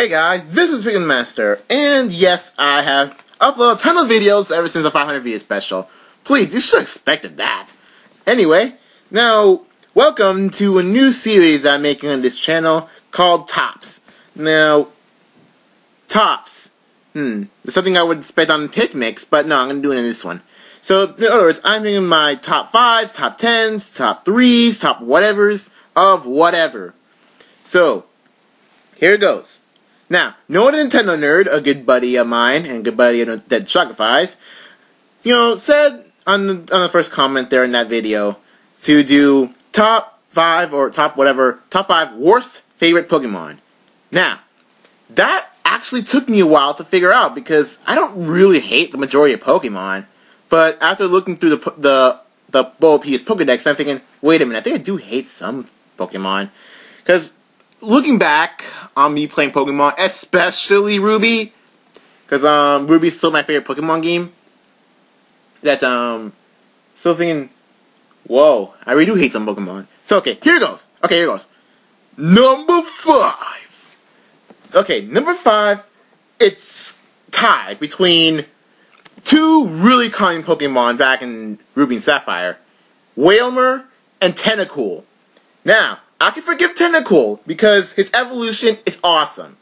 Hey guys, this is Pokemon Master, and yes, I have uploaded a ton of videos ever since the 500 video special. Please, you should have expected that. Anyway, now, welcome to a new series I'm making on this channel called Tops. Now, Tops. It's something I would expect on Picmix, but no, I'm going to do it in this one. So, in other words, I'm making my top 5s, top 10s, top 3s, top whatevers of whatever. So, here it goes. Now, Noah the Nintendo Nerd, a good buddy of mine, and a good buddy of Dead Shopify's, said on the first comment there in that video to do top 5 or top 5 worst favorite Pokemon. Now, that actually took me a while to figure out because I don't really hate the majority of Pokemon, but after looking through the BoPS Pokedex, I'm thinking, wait a minute, I think I do hate some Pokemon, because looking back on me playing Pokemon, especially Ruby, because Ruby's still my favorite Pokemon game, that still thinking, whoa, I really do hate some Pokemon. So okay, here it goes. Number 5. Okay, number 5, it's tied between two really common Pokemon back in Ruby and Sapphire, Wailmer and Tentacool. Now, I can forgive Tentacool because his evolution is awesome.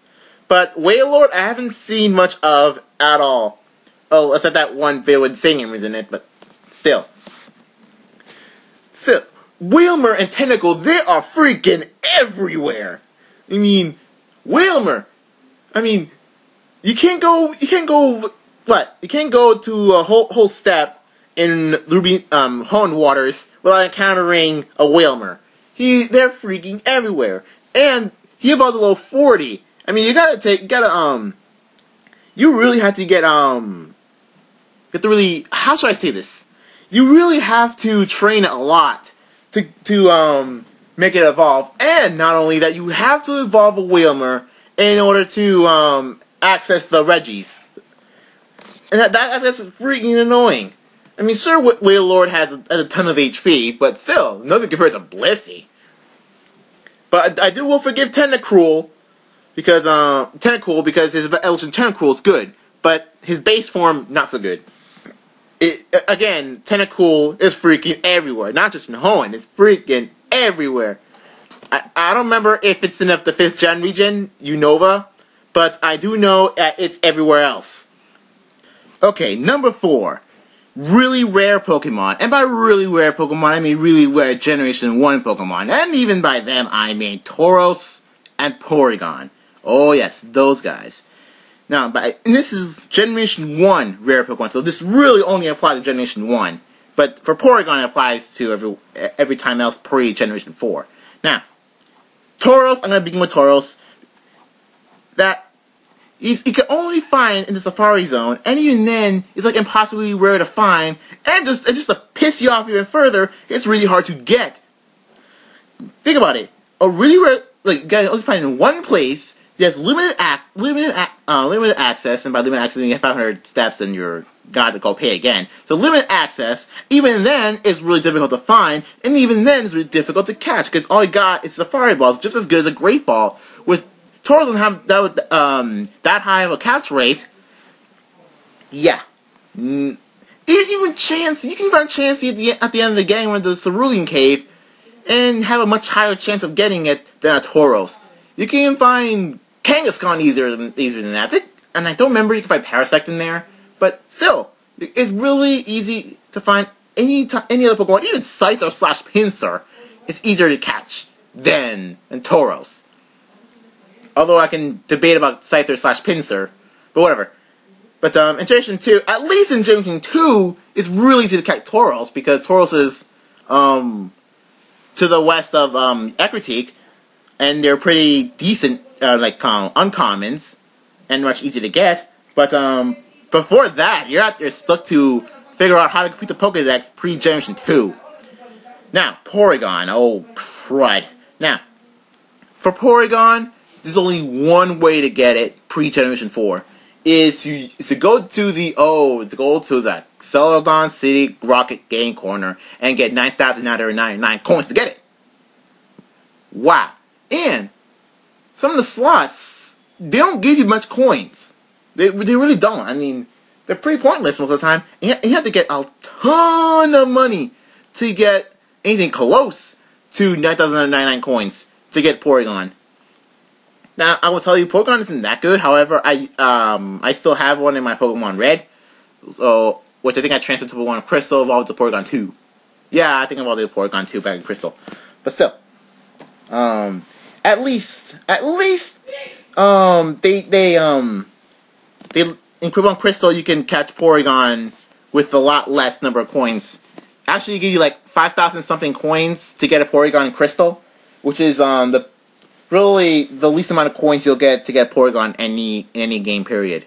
But Wailord, I haven't seen much of at all. Oh, except that one video with singing was in it, but still. Wailmer and Tentacool, they are freaking everywhere. I mean, Wailmer. I mean, you can't go to a whole step in Ruby, Hoenn waters without encountering a Wailmer. They're freaking everywhere. And he evolved to level 40. I mean, you really have to get, how should I say this? You really have to train it a lot to make it evolve. And not only that, you have to evolve a Wailmer in order to, access the Regis. And that's freaking annoying. I mean, sure, Wailord has a ton of HP, but still, nothing compared to Blissey. But I will forgive Tentacool because his evolution Tentacool is good, but his base form not so good. Again, Tentacool is freaking everywhere, not just in Hoenn, it's freaking everywhere. I don't remember if it's in the 5th gen region, Unova, but I do know that it's everywhere else. Okay, number 4. Really rare Pokemon, and by really rare Pokemon, I mean really rare Generation 1 Pokemon, and even by them, I mean Tauros and Porygon. Oh yes, those guys. Now, and this is Generation 1 rare Pokemon, so this really only applies to Generation 1, but for Porygon, it applies to every time else pre-Generation 4. Now, Tauros, I'm going to begin with Tauros, that you can only find in the Safari Zone, and even then, it's like impossibly rare to find, and just to piss you off even further, it's really hard to get. Think about it. A really rare, you gotta only find in one place, it has limited access, and by limited access, you have 500 steps, and you're got to go pay again. So limited access, even then, is really difficult to find, and even then, it's really difficult to catch, because all you got is Safari Balls, just as good as a Great Ball, with Tauros doesn't have that high of a catch rate. Yeah. Even Chansey, you can find Chansey at the end of the game with the Cerulean Cave and have a much higher chance of getting it than a Tauros. You can even find Kangaskhan easier than that. And I don't remember you can find Parasect in there, but still, it's really easy to find any other Pokemon, even Scyther/Pinsir. It's easier to catch than Tauros. Although I can debate about Scyther/Pinsir, but whatever. But in Generation 2, at least in Generation 2, it's really easy to catch Tauros, because Tauros is to the west of Ecruteak, and they're pretty decent, uncommons, and much easier to get. But before that, you're stuck to figure out how to complete the Pokédex pre-Generation 2. Now, Porygon, oh crud. Now, for Porygon, there's only one way to get it pre-Generation 4, is to go to the Celadon City Rocket Game Corner and get 9,999 coins to get it. Wow. And some of the slots they don't give you much coins. They really don't. I mean, they're pretty pointless most of the time. You have to get a ton of money to get anything close to 9,099 coins to get Porygon. Now, I will tell you, Porygon isn't that good. However, I still have one in my Pokemon Red, so which I think I transferred to Pokemon Crystal, evolved to Porygon 2. Yeah, I think I evolved to Porygon 2 back in Crystal. But still, at least, in Pokemon Crystal you can catch Porygon with a lot less number of coins. Actually, you give you like 5,000 something coins to get a Porygon in Crystal, which is really the least amount of coins you'll get to get Porygon in any game period.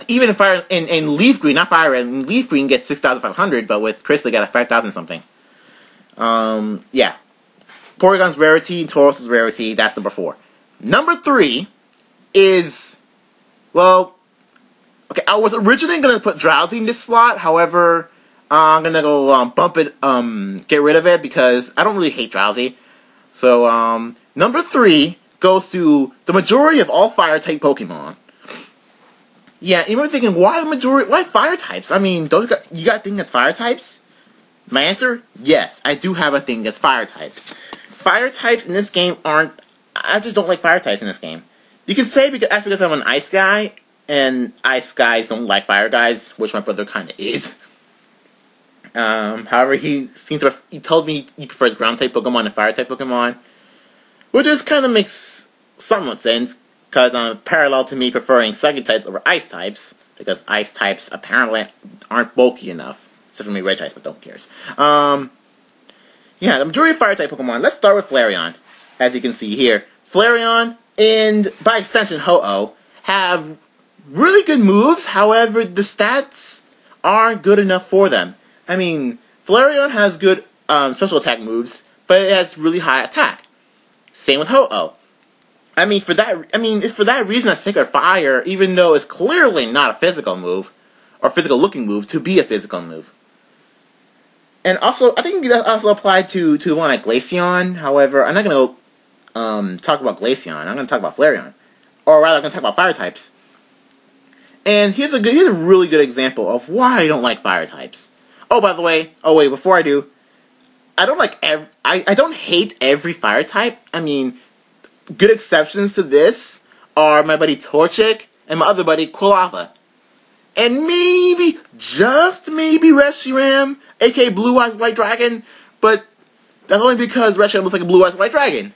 Even in Leaf Green, not Fire Red, in Leaf Green get 6,500, but with Crystal you get like 5,000 something. Yeah. Porygon's rarity, Tauros' rarity, that's number 4. Number 3 is, well, okay, I was originally going to put Drowsy in this slot, however, I'm going to go bump it, get rid of it, because I don't really hate Drowsy. So, number 3 goes to the majority of all Fire-type Pokemon. Yeah, you might be thinking, why Fire types? I mean, you got a thing that's Fire types? My answer? Yes, I do have a thing that's Fire types. Fire types in this game I just don't like Fire types in this game. You can say that's because I'm an Ice guy, and Ice guys don't like Fire guys, which my brother kinda is. However, he told me he prefers Ground-type Pokemon to Fire-type Pokemon, which just kinda makes somewhat sense, because parallel to me preferring Psychic types over Ice types, because Ice types apparently aren't bulky enough. Except for me Red types, but don't cares. Yeah, the majority of Fire-type Pokemon, let's start with Flareon. As you can see here, Flareon, and by extension Ho-Oh, have really good moves, however, the stats aren't good enough for them. I mean, Flareon has good special attack moves, but it has really high attack. Same with Ho-Oh. It's for that reason that Sacred Fire, even though it's clearly not a physical move, or physical-looking move, to be a physical move. And also, I think that also applied to one like Glaceon. However, I'm not going to talk about Glaceon. I'm going to talk about Flareon. Or rather, I'm going to talk about Fire types. And here's a really good example of why I don't like Fire types. Oh, by the way, before I do, I don't hate every Fire type. I mean, good exceptions to this are my buddy Torchic and my other buddy Quilava. And maybe, just maybe, Reshiram, aka Blue Eyes White Dragon, but that's only because Reshiram looks like a Blue Eyes White Dragon.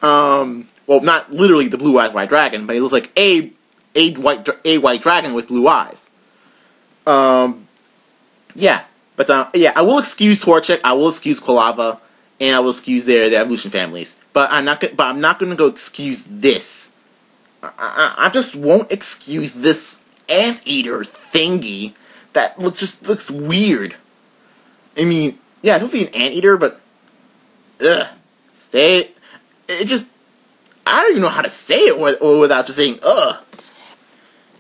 Well, not literally the Blue Eyes White Dragon, but he looks like a white dragon with blue eyes. Yeah, but yeah, I will excuse Torchic, I will excuse Quilava, and I will excuse their evolution families, but I'm not going to go excuse this. I just won't excuse this anteater thingy that looks weird. I mean, yeah, it's supposed to be an anteater, but I don't even know how to say it without just saying ugh.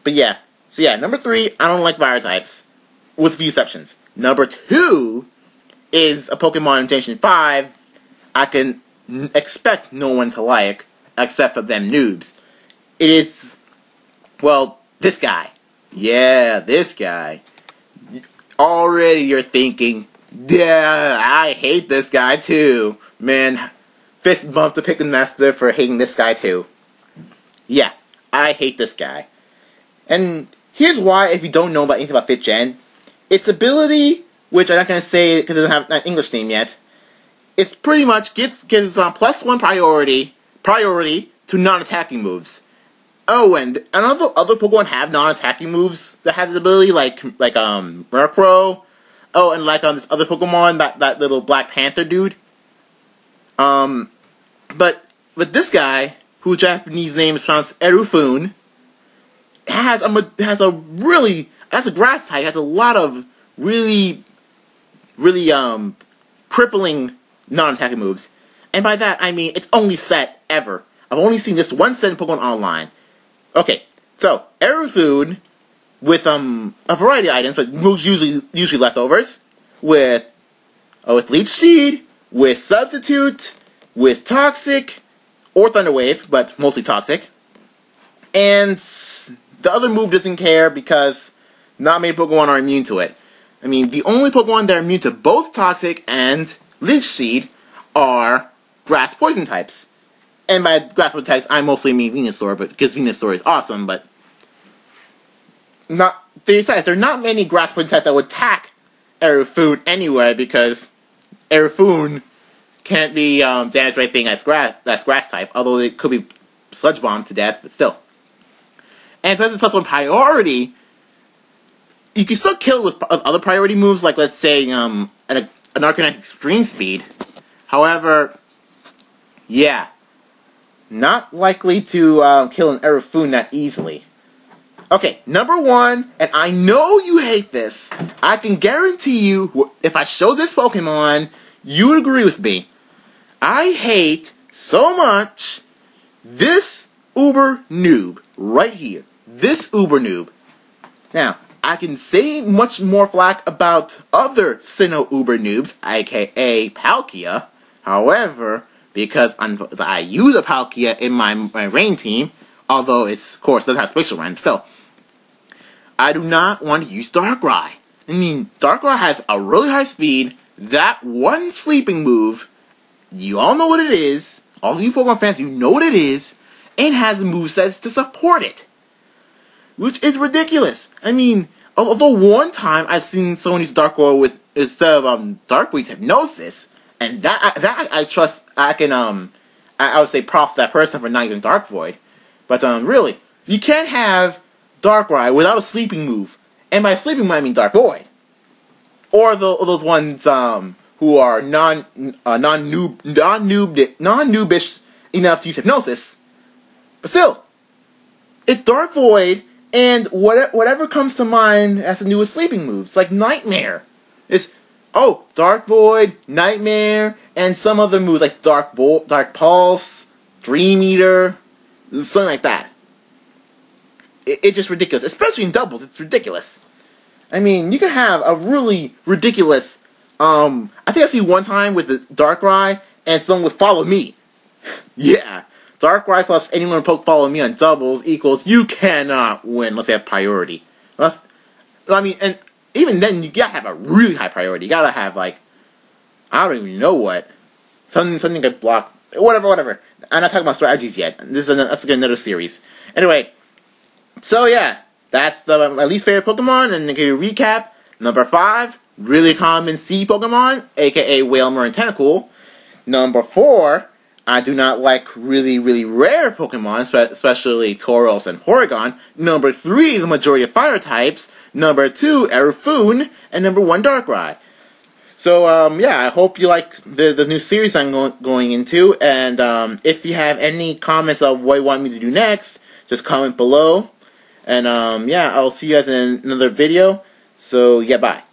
But yeah, so yeah, number 3, I don't like Fire types, with a few exceptions. Number 2 is a Pokemon in Generation 5 I can expect no one to like, except for them noobs. It is, well, this guy. Yeah, this guy. Already you're thinking, yeah, I hate this guy too. Man, fist bump to Pikmin Master for hating this guy too. Yeah, I hate this guy. And here's why, if you don't know about anything about 5th Gen. Its ability, which I'm not going to say because it doesn't have an English name yet, it's pretty much gives +1 priority to non-attacking moves. Oh, and other Pokemon have non-attacking moves that have this ability, like Murkrow. Oh, and like this other Pokemon, that little Black Panther dude. But this guy, whose Japanese name is pronounced Erufune, has a grass type, has a lot of really crippling non-attacking moves. And by that I mean it's only set ever. I've only seen this one set in Pokemon Online. Okay, so Erufune with a variety of items, but moves usually leftovers, with Leech Seed, with Substitute, with Toxic, or Thunder Wave, but mostly Toxic. And the other move doesn't care because not many Pokemon are immune to it. I mean, the only Pokemon that are immune to both Toxic and Leech Seed are Grass Poison types. And by Grass Poison types, I mostly mean Venusaur, because Venusaur is awesome, but besides, there are not many Grass Poison types that would attack Arifune anyway, because Arifune can't be damaged by anything that's grass type, although it could be Sludge Bomb to death, but still. And because it's +1 priority, you can still kill it with other priority moves, like let's say an Arcanine Extreme Speed. However, yeah, not likely to kill an Arifune that easily. Okay, number 1, and I know you hate this. I can guarantee you, if I show this Pokemon, you would agree with me. I hate so much this Uber Noob right here. This Uber Noob. Now, I can say much more flack about other Sinnoh Uber Noobs, aka Palkia. However, because I use a Palkia in my rain team, although it's, of course, doesn't have Spatial Run, so I do not want to use Darkrai. I mean, Darkrai has a really high speed, that one sleeping move, you all know what it is, all of you Pokemon fans, you know what it is, and has movesets to support it. Which is ridiculous. I mean, although one time I've seen someone use Darkrai with, instead of Dark Breed's Hypnosis, and that I trust, I would say props to that person for not using Dark Void. But really, you can't have Darkrai without a sleeping move. And by sleeping move, I mean Dark Void. Or those ones who are non-noobish enough to use Hypnosis. But still, it's Dark Void, and whatever comes to mind has to do with sleeping moves, like Nightmare. It's, oh, Dark Void, Nightmare, and some other moves like Dark Pulse, Dream Eater, something like that. It's just ridiculous, especially in doubles. It's ridiculous. I mean, you can have a really ridiculous. I think I see one time with the Darkrai and someone with Follow Me. Yeah, Darkrai plus anyone poke Follow Me on doubles equals you cannot win unless you have priority. I mean, and even then you gotta have a really high priority. You gotta have like, I don't even know what, something that block, whatever. I'm not talking about strategies yet. That's another series. Anyway, so yeah, that's my least favorite Pokemon, and to give you a recap, number 5, really common sea Pokemon, aka Wailmer and Tentacool. Number 4, I do not like really, really rare Pokemon, especially Tauros and Porygon. Number 3, the majority of fire types. Number 2, Arifune, and number 1, Darkrai. So, yeah, I hope you like the new series I'm going into, and if you have any comments of what you want me to do next, just comment below. And, yeah, I'll see you guys in another video. So, yeah, bye.